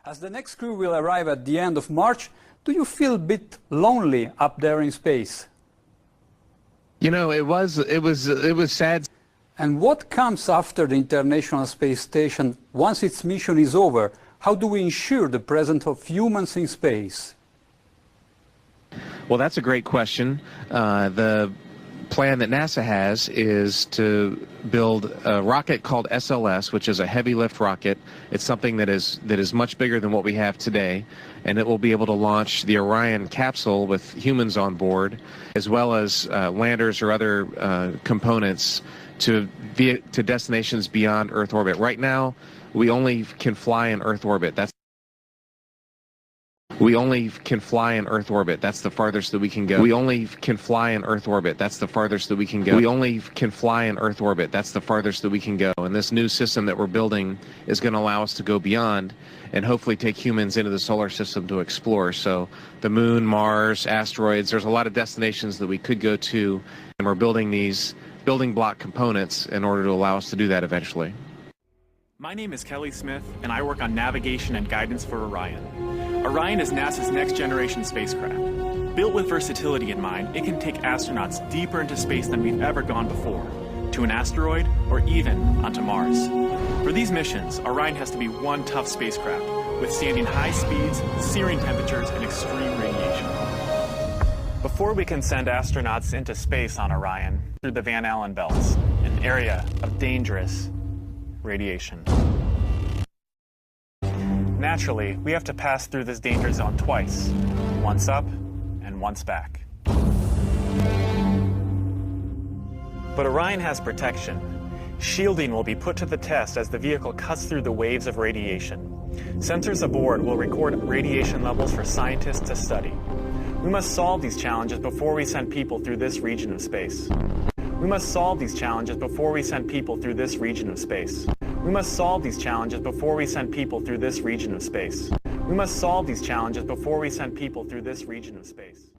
As the next crew will arrive at the end of March, do you feel a bit lonely up there in space? You know, it was sad. And what comes after the International Space Station once its mission is over? How do we ensure the presence of humans in space? Well, that's a great question. The plan that NASA has is to build a rocket called SLS, which is a heavy lift rocket. It's something that is much bigger than what we have today, and it will be able to launch the Orion capsule with humans on board, as well as landers or other components to destinations beyond Earth orbit. Right now, we only can fly in Earth orbit. We only can fly in Earth orbit. That's the farthest that we can go. We only can fly in Earth orbit. That's the farthest that we can go. We only can fly in Earth orbit. That's the farthest that we can go. And this new system that we're building is going to allow us to go beyond and hopefully take humans into the solar system to explore. So the moon, Mars, asteroids, there's a lot of destinations that we could go to, and we're building these building block components in order to allow us to do that eventually. My name is Kelly Smith, and I work on navigation and guidance for Orion. Orion is NASA's next-generation spacecraft. Built with versatility in mind, it can take astronauts deeper into space than we've ever gone before, to an asteroid or even onto Mars. For these missions, Orion has to be one tough spacecraft, withstanding high speeds, searing temperatures, and extreme radiation. Before we can send astronauts into space on Orion through the Van Allen belts, an area of dangerous radiation. Naturally, we have to pass through this danger zone twice, once up and once back. But Orion has protection. Shielding will be put to the test as the vehicle cuts through the waves of radiation. Sensors aboard will record radiation levels for scientists to study. We must solve these challenges before we send people through this region of space. We must solve these challenges before we send people through this region of space. We must solve these challenges before we send people through this region of space. We must solve these challenges before we send people through this region of space.